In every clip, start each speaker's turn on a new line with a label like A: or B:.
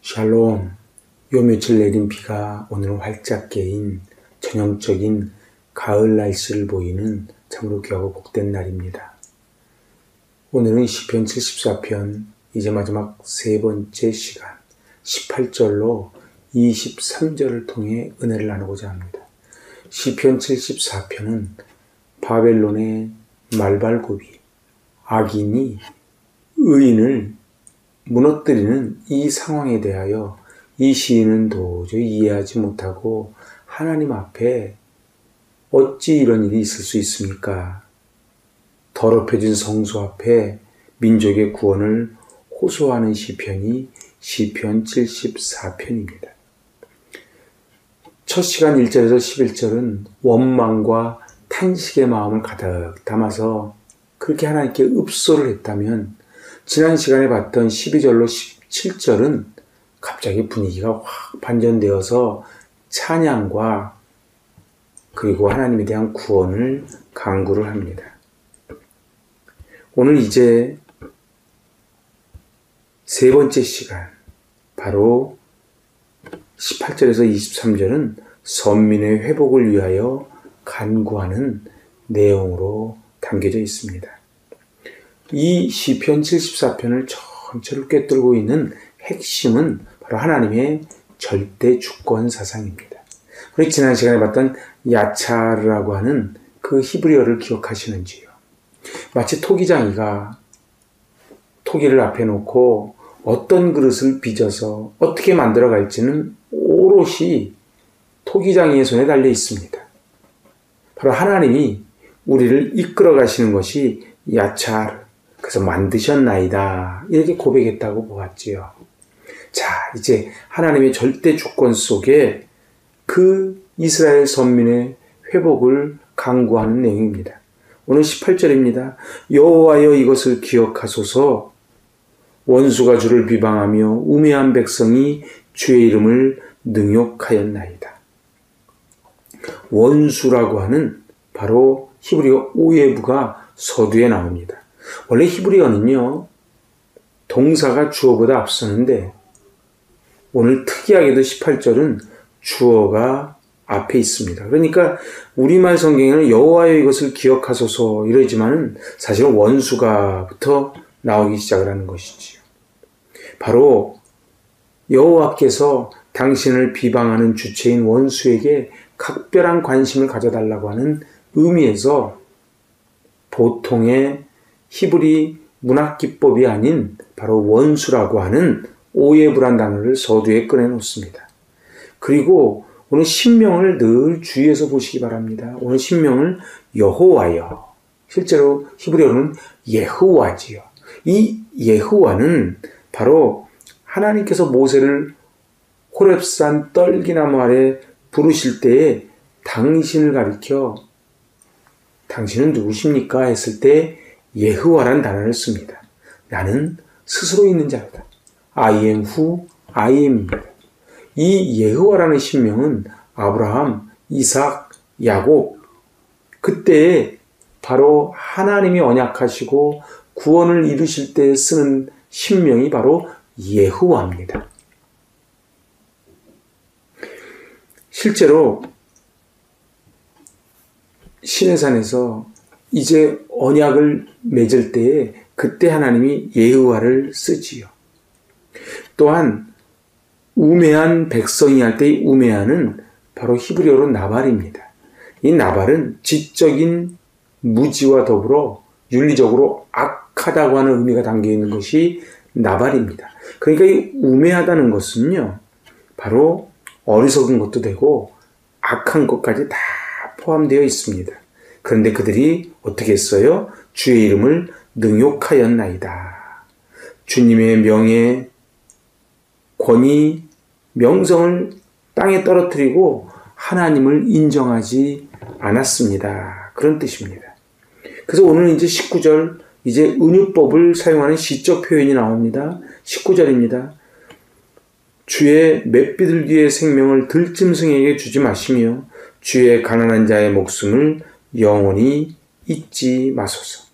A: 샬롬. 요 며칠 내린 비가 오늘은 활짝 개인 전형적인 가을 날씨를 보이는 참으로 귀하고 복된 날입니다. 오늘은 시편 74편 이제 마지막 세 번째 시간 18절로 23절을 통해 은혜를 나누고자 합니다. 시편 74편은 바벨론의 말발굽이 악인이 의인을 무너뜨리는 이 상황에 대하여 이 시인은 도저히 이해하지 못하고 하나님 앞에 어찌 이런 일이 있을 수 있습니까? 더럽혀진 성소 앞에 민족의 구원을 호소하는 시편이 시편 74편입니다. 첫 시간 1절에서 11절은 원망과 탄식의 마음을 가득 담아서 그렇게 하나님께 읍소를 했다면 지난 시간에 봤던 12절로 17절은 갑자기 분위기가 확 반전되어서 찬양과 그리고 하나님에 대한 구원을 간구를 합니다. 오늘 이제 세 번째 시간, 바로 18절에서 23절은 선민의 회복을 위하여 간구하는 내용으로 담겨져 있습니다. 이 시편 74편을 전체를 꿰뚫고 있는 핵심은 바로 하나님의 절대 주권 사상입니다. 우리 지난 시간에 봤던 야차르라고 하는 그 히브리어를 기억하시는지요? 마치 토기장이가 토기를 앞에 놓고 어떤 그릇을 빚어서 어떻게 만들어갈지는 오롯이 토기장이의 손에 달려 있습니다. 바로 하나님이 우리를 이끌어 가시는 것이 야차르, 그래서 만드셨나이다, 이렇게 고백했다고 보았지요. 자, 이제 하나님의 절대 주권 속에 그 이스라엘 선민의 회복을 간구하는 내용입니다. 오늘 18절입니다. 여호와여 이것을 기억하소서. 원수가 주를 비방하며 우매한 백성이 주의 이름을 능욕하였나이다. 원수라고 하는 바로 히브리어 오예부가 서두에 나옵니다. 원래 히브리어는요, 동사가 주어보다 앞서는데 오늘 특이하게도 18절은 주어가 앞에 있습니다. 그러니까 우리말 성경에는 여호와여 이것을 기억하소서 이러지만은 사실은 원수가부터 나오기 시작을 하는 것이지요. 바로 여호와께서 당신을 비방하는 주체인 원수에게 각별한 관심을 가져달라고 하는 의미에서 보통의 히브리 문학기법이 아닌 바로 원수라고 하는 오예부란 단어를 서두에 꺼내놓습니다. 그리고 오늘 신명을 늘 주의해서 보시기 바랍니다. 오늘 신명을 여호와여, 실제로 히브리어는 예호와지요. 이 예호와는 바로 하나님께서 모세를 호렙산 떨기나무 아래 부르실 때에 당신을 가리켜 당신은 누구십니까? 했을 때 예호와란 단어를 씁니다. 나는 스스로 있는 자로다. I am who I am입니다. 이 예호와라는 신명은 아브라함, 이삭, 야곱, 그때에 바로 하나님이 언약하시고 구원을 이루실 때 쓰는 신명이 바로 예호와입니다. 실제로 시내산에서 이제 언약을 맺을 때에 그때 하나님이 예호와를 쓰지요. 또한 우매한 백성이 할 때의 우매한은 바로 히브리어로 나발입니다. 이 나발은 지적인 무지와 더불어 윤리적으로 악하다고 하는 의미가 담겨있는 것이 나발입니다. 그러니까 이 우매하다는 것은요, 바로 어리석은 것도 되고 악한 것까지 다 포함되어 있습니다. 그런데 그들이 어떻게 했어요? 주의 이름을 능욕하였나이다. 주님의 명예, 권위, 명성을 땅에 떨어뜨리고 하나님을 인정하지 않았습니다. 그런 뜻입니다. 그래서 오늘 이제 19절, 이제 은유법을 사용하는 시적 표현이 나옵니다. 19절입니다. 주의 맷비둘기의 생명을 들짐승에게 주지 마시며 주의 가난한 자의 목숨을 영원히 잊지 마소서.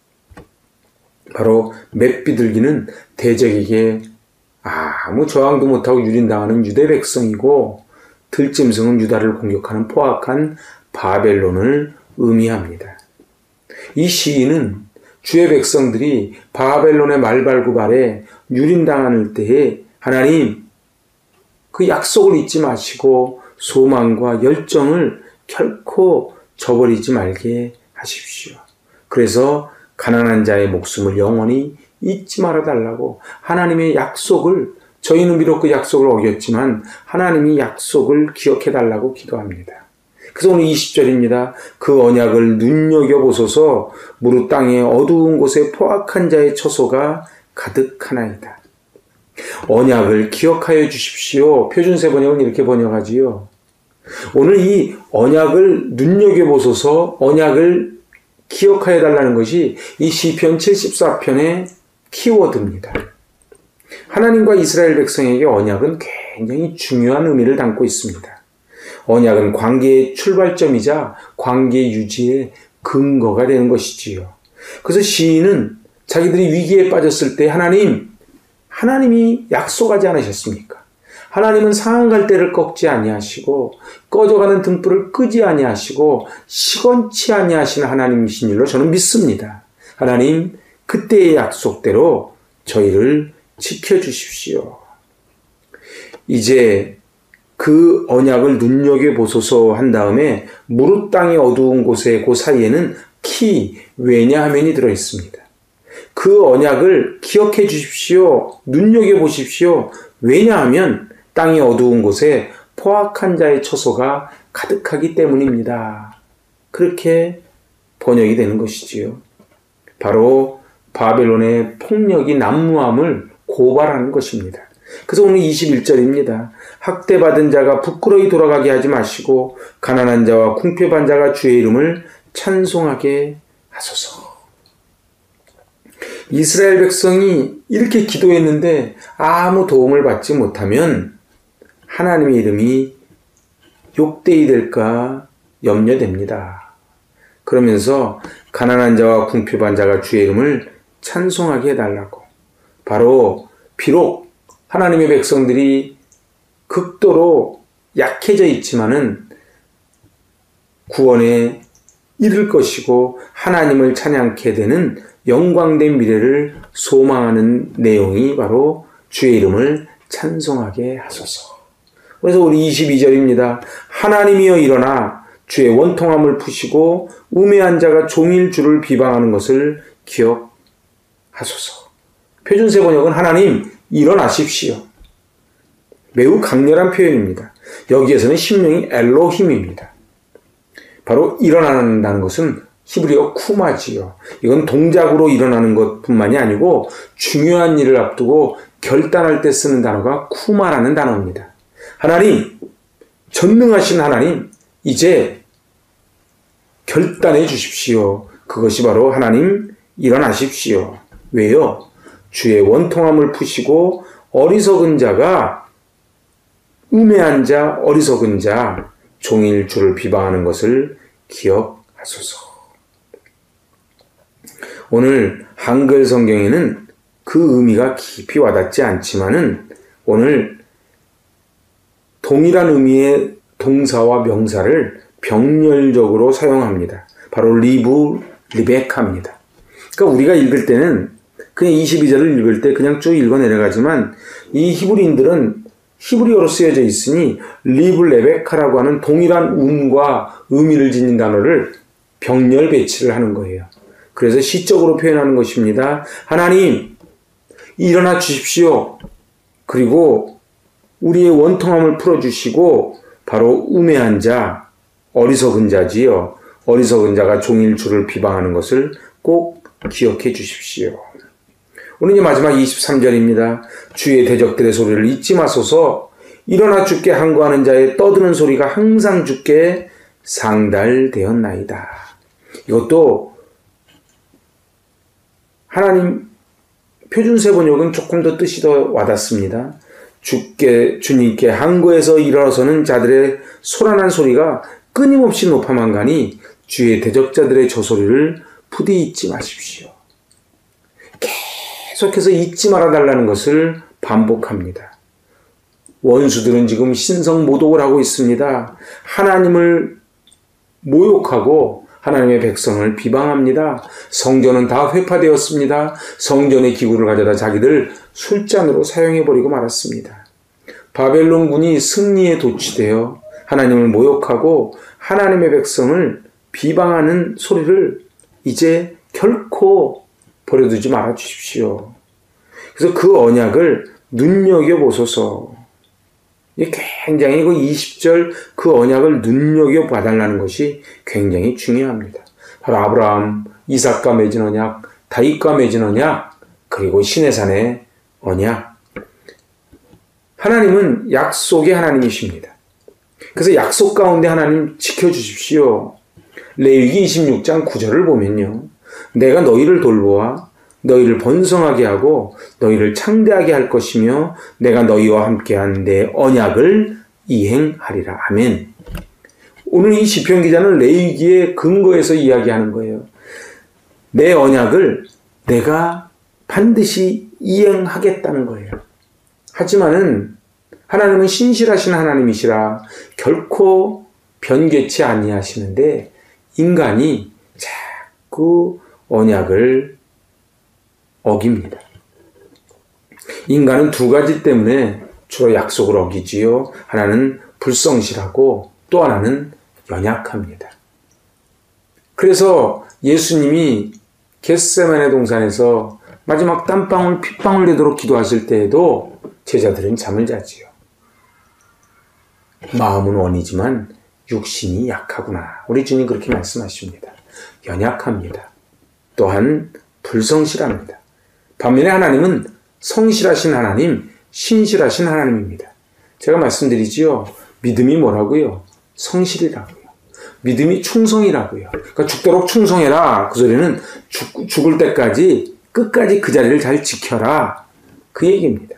A: 바로 맷비둘기는 대적에게 아무 저항도 못하고 유린당하는 유대 백성이고 들짐승은 유다를 공격하는 포악한 바벨론을 의미합니다. 이 시인은 주의 백성들이 바벨론의 말발굽 아래 유린당할 때에 하나님 그 약속을 잊지 마시고 소망과 열정을 결코 저버리지 말게 하십시오. 그래서 가난한 자의 목숨을 영원히 잊지 말아달라고 하나님의 약속을, 저희는 비록 그 약속을 어겼지만 하나님이 약속을 기억해달라고 기도합니다. 그래서 오늘 20절입니다. 그 언약을 눈여겨보소서. 무릇 땅의 어두운 곳에 포악한 자의 처소가 가득하나이다. 언약을 기억하여 주십시오. 표준세 번역은 이렇게 번역하지요. 오늘 이 언약을 눈여겨보소서, 언약을 기억하여 달라는 것이 이 시편 74편의 키워드입니다. 하나님과 이스라엘 백성에게 언약은 굉장히 중요한 의미를 담고 있습니다. 언약은 관계의 출발점이자 관계 유지의 근거가 되는 것이지요. 그래서 시인은 자기들이 위기에 빠졌을 때 하나님이 약속하지 않으셨습니까? 하나님은 상한 갈대를 꺾지 아니하시고 꺼져가는 등불을 끄지 아니하시고 시건치 아니하시는 하나님이신 줄로 저는 믿습니다. 하나님, 그때의 약속대로 저희를 지켜주십시오. 이제 그 언약을 눈여겨보소서 한 다음에 무릇 땅의 어두운 곳에 그 사이에는 왜냐하면이 들어있습니다. 그 언약을 기억해 주십시오. 눈여겨보십시오. 왜냐하면 땅의 어두운 곳에 포악한 자의 처소가 가득하기 때문입니다. 그렇게 번역이 되는 것이지요. 바로 바벨론의 폭력이 난무함을 고발하는 것입니다. 그래서 오늘 21절입니다. 학대받은 자가 부끄러이 돌아가게 하지 마시고 가난한 자와 궁핍한 자가 주의 이름을 찬송하게 하소서. 이스라엘 백성이 이렇게 기도했는데 아무 도움을 받지 못하면 하나님의 이름이 욕되이 될까 염려됩니다. 그러면서 가난한 자와 궁핍한 자가 주의 이름을 찬송하게 해달라고. 바로 비록 하나님의 백성들이 극도로 약해져 있지만은 구원에 이를 것이고 하나님을 찬양케 되는 영광된 미래를 소망하는 내용이 바로 주의 이름을 찬송하게 하소서. 그래서 우리 22절입니다. 하나님이여 일어나 주의 원통함을 푸시고 우매한 자가 종일 주를 비방하는 것을 기억하소서. 표준세 번역은 하나님 일어나십시오. 매우 강렬한 표현입니다. 여기에서는 신명이 엘로힘입니다. 바로 일어난다는 것은 히브리어 쿠마지요. 이건 동작으로 일어나는 것뿐만이 아니고 중요한 일을 앞두고 결단할 때 쓰는 단어가 쿠마라는 단어입니다. 하나님, 전능하신 하나님, 이제 결단해 주십시오. 그것이 바로 하나님 일어나십시오. 왜요? 주의 원통함을 푸시고 어리석은 자가 우매한 자, 어리석은 자, 종일 주를 비방하는 것을 기억하소서. 오늘 한글 성경에는 그 의미가 깊이 와닿지 않지만은 오늘 동일한 의미의 동사와 명사를 병렬적으로 사용합니다. 바로 리베카입니다. 그러니까 우리가 읽을 때는 그냥 22절을 읽을 때 그냥 쭉 읽어 내려가지만 이 히브리인들은 히브리어로 쓰여져 있으니 레베카라고 하는 동일한 운과 의미를 지닌 단어를 병렬 배치를 하는 거예요. 그래서 시적으로 표현하는 것입니다. 하나님, 일어나 주십시오. 그리고 우리의 원통함을 풀어주시고 바로 우매한 자, 어리석은 자지요. 어리석은 자가 종일 주를 비방하는 것을 꼭 기억해 주십시오. 오늘 이제 마지막 23절입니다. 주의 대적들의 소리를 잊지 마소서. 일어나 주께 항거하는 자의 떠드는 소리가 항상 주께 상달되었나이다. 이것도 하나님 표준세 번역은 조금 더 뜻이 더 와닿습니다. 주님께 항거해서 일어서는 자들의 소란한 소리가 끊임없이 높아만 가니 주의 대적자들의 저 소리를 부디 잊지 마십시오. 계속해서 잊지 말아달라는 것을 반복합니다. 원수들은 지금 신성모독을 하고 있습니다. 하나님을 모욕하고 하나님의 백성을 비방합니다. 성전은 다 회파되었습니다. 성전의 기구를 가져다 자기들 술잔으로 사용해버리고 말았습니다. 바벨론군이 승리에 도취되어 하나님을 모욕하고 하나님의 백성을 비방하는 소리를 이제 결코 버려두지 말아 주십시오. 그래서 그 언약을 눈여겨보소서. 굉장히 그 20절 그 언약을 눈여겨봐달라는 것이 굉장히 중요합니다. 바로 아브라함, 이삭과 맺은 언약, 다윗과 맺은 언약, 그리고 시내산의 언약. 하나님은 약속의 하나님이십니다. 그래서 약속 가운데 하나님 지켜주십시오. 레위기 26장 9절을 보면요. 내가 너희를 돌보아 너희를 번성하게 하고 너희를 창대하게 할 것이며 내가 너희와 함께한 내 언약을 이행하리라. 아멘. 오늘 이 시편 기자는 레위기의 근거에서 이야기하는 거예요. 내 언약을 내가 반드시 이행하겠다는 거예요. 하지만은 하나님은 신실하신 하나님이시라 결코 변개치 아니하시는데 인간이 자꾸 언약을 어깁니다. 인간은 두 가지 때문에 주로 약속을 어기지요. 하나는 불성실하고 또 하나는 연약합니다. 그래서 예수님이 겟세마네 동산에서 마지막 땀방울 핏방울 되도록 기도하실 때에도 제자들은 잠을 자지요. 마음은 원이지만 육신이 약하구나. 우리 주님 그렇게 말씀하십니다. 연약합니다. 또한 불성실합니다. 반면에 하나님은 성실하신 하나님, 신실하신 하나님입니다. 제가 말씀드리지요. 믿음이 뭐라고요? 성실이라고요. 믿음이 충성이라고요. 그러니까 죽도록 충성해라. 그 소리는 죽을 때까지 끝까지 그 자리를 잘 지켜라. 그 얘기입니다.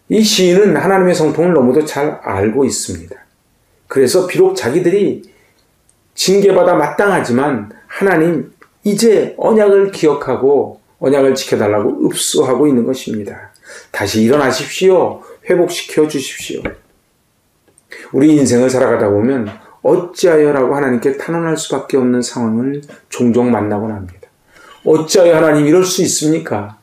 A: 이 시인은 하나님의 성품을 너무도 잘 알고 있습니다. 그래서 비록 자기들이 징계받아 마땅하지만 하나님 이제 언약을 기억하고 언약을 지켜달라고 읍소하고 있는 것입니다. 다시 일어나십시오. 회복시켜 주십시오. 우리 인생을 살아가다 보면 어찌하여라고 하나님께 탄원할 수밖에 없는 상황을 종종 만나곤 합니다. 어찌하여 하나님 이럴 수 있습니까?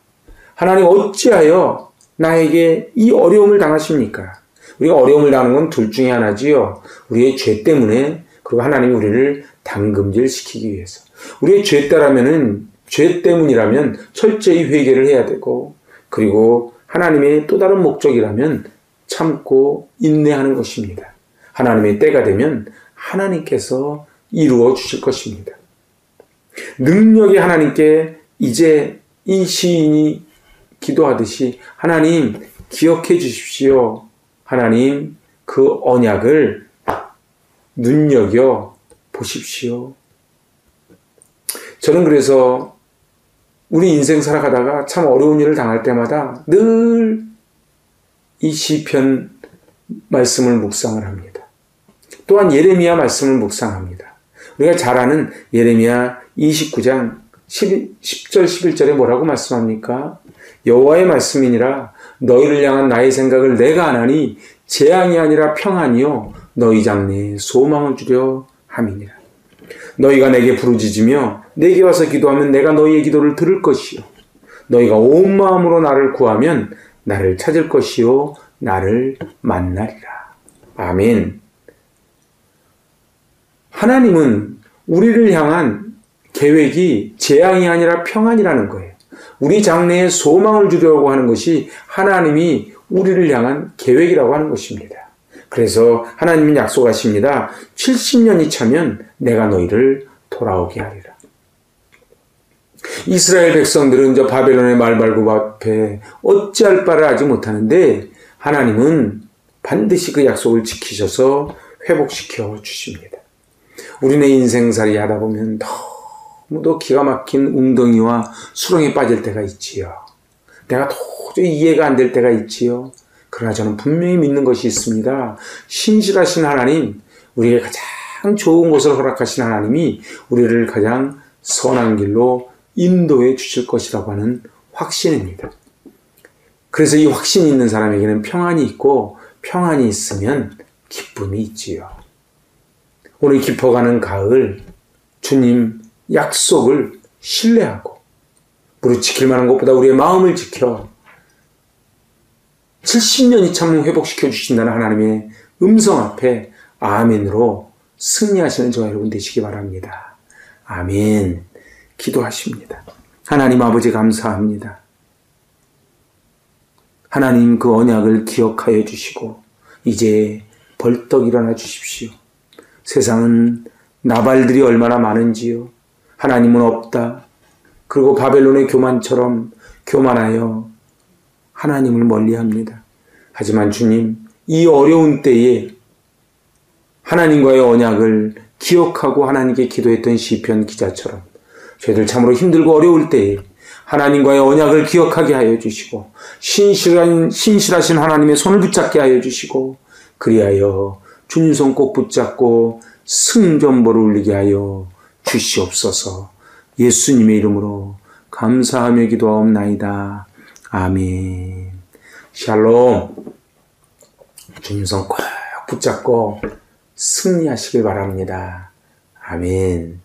A: 하나님 어찌하여 나에게 이 어려움을 당하십니까? 우리가 어려움을 당하는 건 둘 중에 하나지요. 우리의 죄 때문에, 그리고 하나님이 우리를 담금질시키기 위해서. 우리의 죄 때문이라면 철저히 회개를 해야 되고, 그리고 하나님의 또 다른 목적이라면 참고 인내하는 것입니다. 하나님의 때가 되면 하나님께서 이루어 주실 것입니다. 능력의 하나님께 이제 이 시인이 기도하듯이 하나님 기억해 주십시오. 하나님 그 언약을 눈여겨 보십시오. 저는 그래서 우리 인생 살아가다가 참 어려운 일을 당할 때마다 늘 이 시편 말씀을 묵상을 합니다. 또한 예레미야 말씀을 묵상합니다. 우리가 잘 아는 예레미야 29장 10절 11절에 뭐라고 말씀합니까? 여호와의 말씀이니라 너희를 향한 나의 생각을 내가 아나니 재앙이 아니라 평안이요 너희 장래에 소망을 주려 함이니라. 너희가 내게 부르짖으며 내게 와서 기도하면 내가 너희의 기도를 들을 것이요 너희가 온 마음으로 나를 구하면 나를 찾을 것이요 나를 만나리라. 아멘. 하나님은 우리를 향한 계획이 재앙이 아니라 평안이라는 거예요. 우리 장래에 소망을 주려고 하는 것이 하나님이 우리를 향한 계획이라고 하는 것입니다. 그래서 하나님은 약속하십니다. 70년이 차면 내가 너희를 돌아오게 하리라. 이스라엘 백성들은 저 바벨론의 말발굽 앞에 어찌할 바를 알지 못하는데 하나님은 반드시 그 약속을 지키셔서 회복시켜 주십니다. 우리네 인생살이 하다 보면 너무도 기가 막힌 웅덩이와 수렁에 빠질 때가 있지요. 내가 도저히 이해가 안 될 때가 있지요. 그러나 저는 분명히 믿는 것이 있습니다. 신실하신 하나님, 우리에게 가장 좋은 것을 허락하신 하나님이 우리를 가장 선한 길로 인도해 주실 것이라고 하는 확신입니다. 그래서 이 확신이 있는 사람에게는 평안이 있고 평안이 있으면 기쁨이 있지요. 오늘 깊어가는 가을 주님 약속을 신뢰하고 무릇 지킬 만한 것보다 우리의 마음을 지켜 70년이 참 회복시켜 주신다는 하나님의 음성 앞에 아멘으로 승리하시는 저와 여러분 되시기 바랍니다. 아멘. 기도하십니다. 하나님 아버지 감사합니다. 하나님 그 언약을 기억하여 주시고 이제 벌떡 일어나 주십시오. 세상은 나발들이 얼마나 많은지요. 하나님은 없다. 그리고 바벨론의 교만처럼 교만하여 하나님을 멀리합니다. 하지만 주님, 이 어려운 때에 하나님과의 언약을 기억하고 하나님께 기도했던 시편 기자처럼 저희들 참으로 힘들고 어려울 때에 하나님과의 언약을 기억하게 하여 주시고 신실하신 하나님의 손을 붙잡게 하여 주시고 그리하여 주님 손 꼭 붙잡고 승전보를 울리게 하여 주시옵소서. 예수님의 이름으로 감사하며 기도하옵나이다. 아멘. 샬롬. 주님 손 꼭 붙잡고 승리하시길 바랍니다. 아멘.